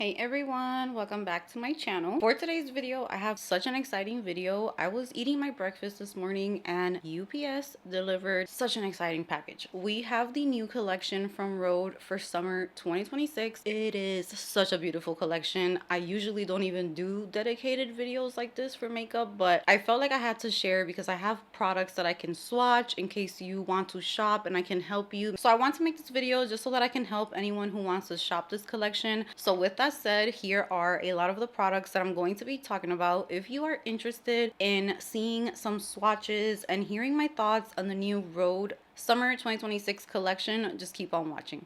Hey everyone, welcome back to my channel. For today's video, I have such an exciting video. I was eating my breakfast this morning and UPS delivered such an exciting package. We have the new collection from Rhode for summer 2026. It is such a beautiful collection. I usually don't even do dedicated videos like this for makeup, but I felt like I had to share because I have products that I can swatch in case you want to shop and I can help you. So I want to make this video just so that I can help anyone who wants to shop this collection. So with that said, here are a lot of the products that I'm going to be talking about. If you are interested in seeing some swatches and hearing my thoughts on the new Rhode Summer 2026 collection, just keep on watching.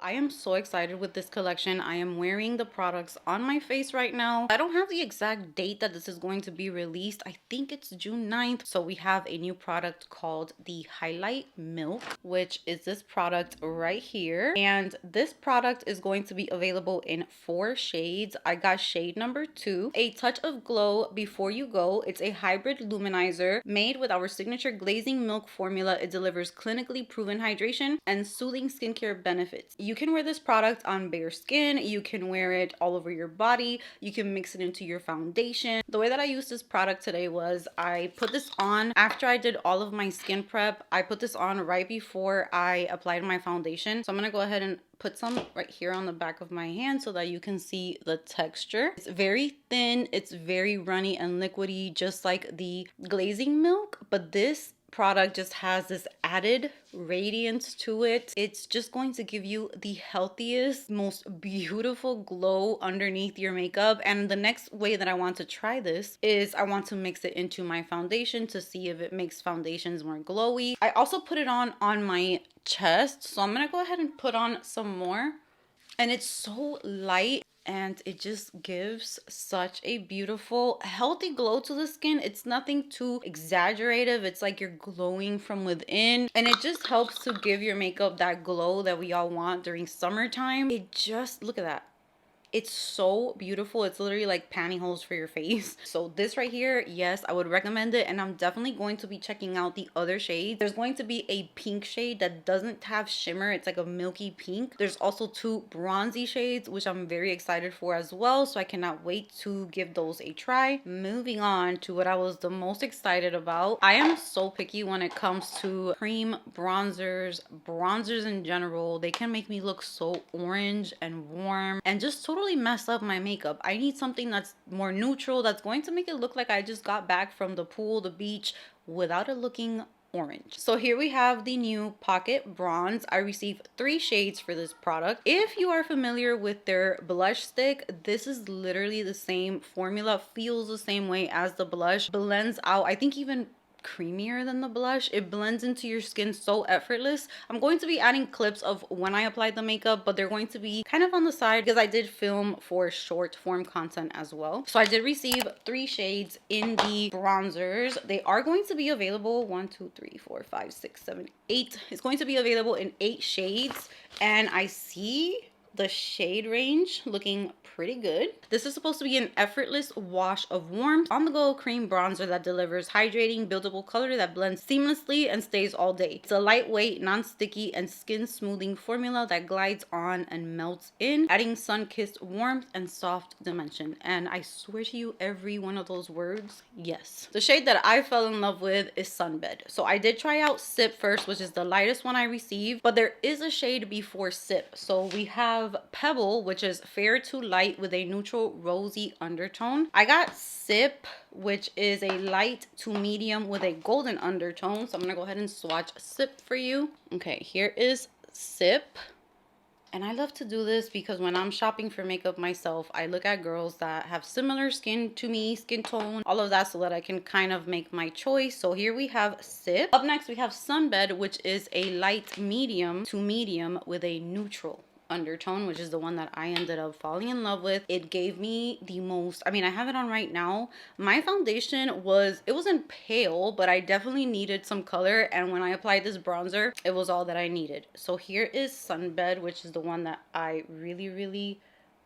I am so excited with this collection. I am wearing the products on my face right now. I don't have the exact date that this is going to be released. I think it's June 9th. So we have a new product called the Highlight Milk, which is this product right here. And this product is going to be available in 4 shades. I got shade number 2, A Touch of Glow Before You Go. It's a hybrid luminizer made with our signature glazing milk formula. It delivers clinically proven hydration and soothing skincare benefits. You can wear this product on bare skin. You can wear it all over your body. You can mix it into your foundation. The way that I used this product today was I put this on after I did all of my skin prep. I put this on right before I applied my foundation. So I'm gonna go ahead and put some right here on the back of my hand so that you can see the texture. It's very thin, it's very runny and liquidy, just like the glazing milk, but this product just has this added radiance to it. It's just going to give you the healthiest, most beautiful glow underneath your makeup. And the next way that I want to try this is I want to mix it into my foundation to see if it makes foundations more glowy. I also put it on my chest, so I'm gonna go ahead and put on some more. And it's so light and it just gives such a beautiful, healthy glow to the skin. It's nothing too exaggerative. It's like you're glowing from within, and it just helps to give your makeup that glow that we all want during summertime. It just, look at that. It's so beautiful. It's literally like pantyhose for your face. So this right here, yes, I would recommend it. And I'm definitely going to be checking out the other shades. There's going to be a pink shade that doesn't have shimmer. It's like a milky pink. There's also 2 bronzy shades, which I'm very excited for as well. So I cannot wait to give those a try. Moving on to what I was the most excited about. I am so picky when it comes to cream bronzers. Bronzers in general, they can make me look so orange and warm and just totally mess up my makeup. I need something that's more neutral, that's going to make it look like I just got back from the pool, the beach, without it looking orange. So here we have the new Pocket Bronze. I received 3 shades for this product. If you are familiar with their blush stick, this is literally the same formula, feels the same way as the blush, blends out, I think even creamier than the blush. It blends into your skin so effortless. I'm going to be adding clips of when I applied the makeup, but they're going to be kind of on the side because I did film for short form content as well. So I did receive 3 shades in the bronzers. They are going to be available 1 2 3 4 5 6 7 8. It's going to be available in 8 shades, and I see the shade range looking pretty good. This is supposed to be an effortless wash of warmth, on-the-go cream bronzer that delivers hydrating, buildable color that blends seamlessly and stays all day. It's a lightweight, non-sticky, and skin-smoothing formula that glides on and melts in, adding sun-kissed warmth and soft dimension. And I swear to you, every one of those words, yes. The shade that I fell in love with is Sunbed. So I did try out Sip first, which is the lightest one I received, but there is a shade before Sip. So we have Pebble, which is fair to light with a neutral rosy undertone. I got Sip, which is a light to medium with a golden undertone. So I'm gonna go ahead and swatch Sip for you. Okay, here is Sip. And I love to do this because when I'm shopping for makeup myself, I look at girls that have similar skin to me, skin tone, all of that, so that I can kind of make my choice. So here we have Sip. Up next, we have Sunbed, which is a light medium to medium with a neutral undertone, which is the one that I ended up falling in love with. It gave me the most, I mean, I have it on right now. My foundation it wasn't pale, but I definitely needed some color, and when I applied this bronzer, it was all that I needed. So here is Sunbed, which is the one that I really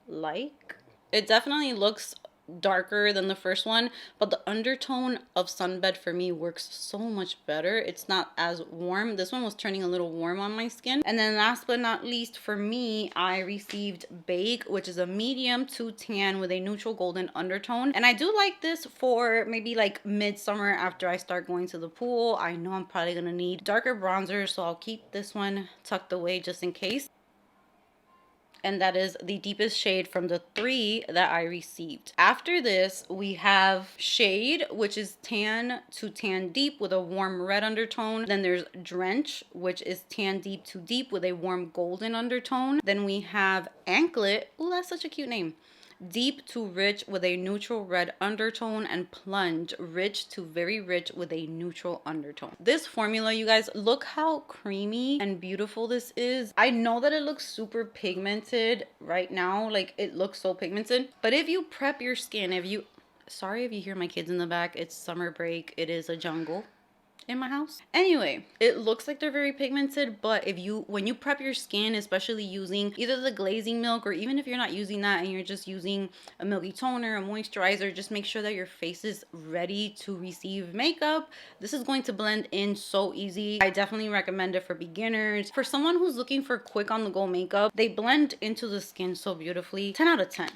like. It definitely looks darker than the first one, but the undertone of Sunbed for me works so much better. It's not as warm. This one was turning a little warm on my skin. And then last but not least, for me, I received Bake, which is a medium to tan with a neutral golden undertone. And I do like this for maybe like midsummer after I start going to the pool. I know I'm probably gonna need darker bronzer, so I'll keep this one tucked away just in case. And that is the deepest shade from the 3 that I received. After this, we have Shade, which is tan to tan deep with a warm red undertone. Then there's Drench, which is tan deep to deep with a warm golden undertone. Then we have Anklet. Oh, that's such a cute name. Deep to rich with a neutral red undertone, and Plunge, rich to very rich with a neutral undertone. This formula, you guys, look how creamy and beautiful this is. I know that it looks super pigmented right now, like it looks so pigmented, but if you prep your skin, sorry if you hear my kids in the back, it's summer break, it is a jungle in my house. Anyway, it looks like they're very pigmented, but when you prep your skin, especially using either the glazing milk, or even if you're not using that and you're just using a milky toner, a moisturizer, just make sure that your face is ready to receive makeup. This is going to blend in so easy. I definitely recommend it for beginners. For someone who's looking for quick on the go makeup, they blend into the skin so beautifully. 10 out of 10.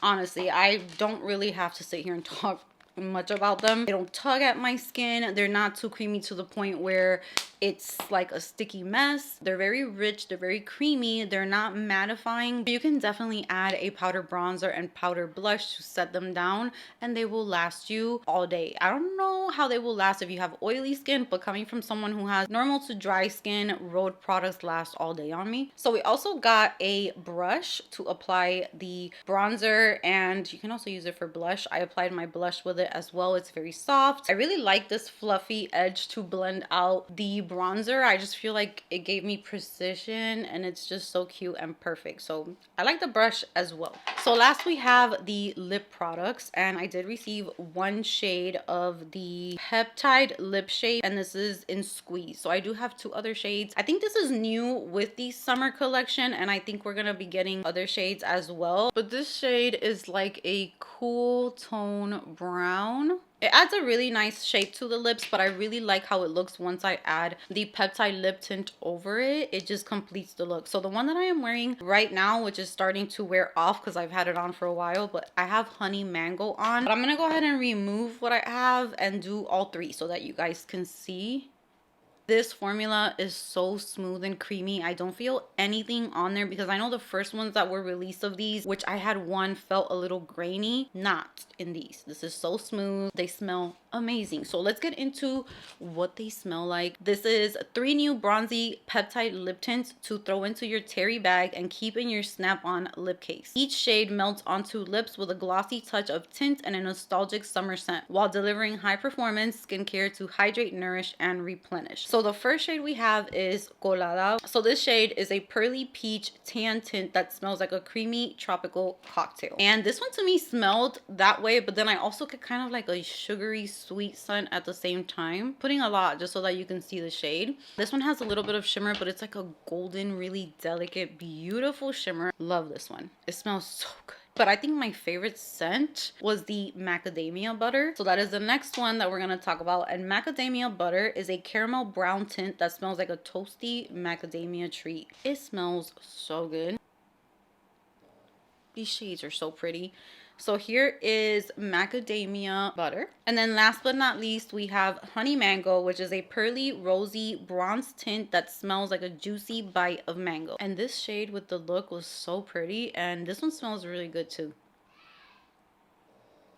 Honestly, I don't really have to sit here and talk much about them. They don't tug at my skin. They're not too creamy to the point where it's like a sticky mess. They're very rich. They're very creamy. They're not mattifying. You can definitely add a powder bronzer and powder blush to set them down, and they will last you all day. I don't know how they will last if you have oily skin, but coming from someone who has normal to dry skin, Rhode products last all day on me. So we also got a brush to apply the bronzer, and you can also use it for blush. I applied my blush with it as well. It's very soft. I really like this fluffy edge to blend out the bronzer. I just feel like it gave me precision, and it's just so cute and perfect. So I like the brush as well. So last we have the lip products, and I did receive one shade of the Peptide lip shade, and this is in Squeeze. So I do have 2 other shades. I think this is new with the summer collection, and I think we're gonna be getting other shades as well. But this shade is like a cool tone brown. It adds a really nice shape to the lips, but I really like how it looks once I add the Peptide lip tint over it. It just completes the look. So the one that I am wearing right now, which is starting to wear off because I've had it on for a while, but I have Honey Mango on. But I'm going to go ahead and remove what I have and do all 3 so that you guys can see. This formula is so smooth and creamy. I don't feel anything on there, because I know the first ones that were released of these, which I had one, felt a little grainy. Not in these. This is so smooth. They smell amazing. So let's get into what they smell like. This is 3 new bronzy Peptide lip tints to throw into your terry bag and keep in your snap-on lip case. Each shade melts onto lips with a glossy touch of tint and a nostalgic summer scent, while delivering high performance skincare to hydrate, nourish, and replenish. So the first shade we have is Colada. So this shade is a pearly peach tan tint that smells like a creamy tropical cocktail. And this one to me smelled that way, but then I also get kind of like a sugary sweet scent at the same time. Putting a lot just so that you can see the shade. This one has a little bit of shimmer, but it's like a golden, really delicate, beautiful shimmer. Love this one. It smells so good. But I think my favorite scent was the macadamia butter. So that is the next one that we're going to talk about. And macadamia butter is a caramel brown tint that smells like a toasty macadamia treat. It smells so good. These shades are so pretty. So here is macadamia butter. And then last but not least, we have Honey Mango, which is a pearly, rosy bronze tint that smells like a juicy bite of mango. And this shade with the look was so pretty. And this one smells really good too.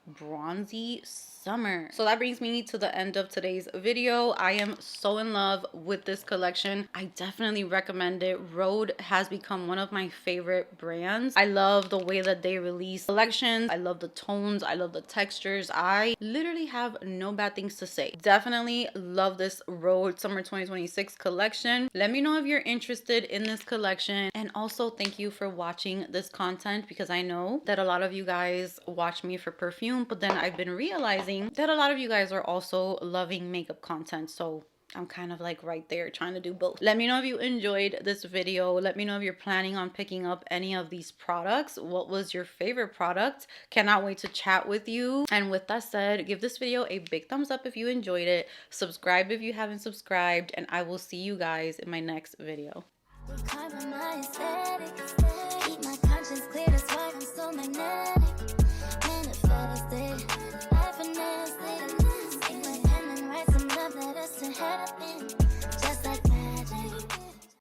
Bronzy summer. So that brings me to the end of today's video. I am so in love with this collection. I definitely recommend it. Rhode has become one of my favorite brands. I love the way that they release collections. I love the tones. I love the textures. I literally have no bad things to say. Definitely love this Rhode Summer 2026 collection. Let me know if you're interested in this collection. And also thank you for watching this content, because I know that a lot of you guys watch me for perfume, but then I've been realizing that a lot of you guys are also loving makeup content. So I'm kind of like right there trying to do both. Let me know if you enjoyed this video. Let me know if you're planning on picking up any of these products. What was your favorite product? Cannot wait to chat with you. And with that said, give this video a big thumbs up if you enjoyed it. Subscribe if you haven't subscribed, and I will see you guys in my next video. Keep my conscience clear, that's why I'm so magnetic.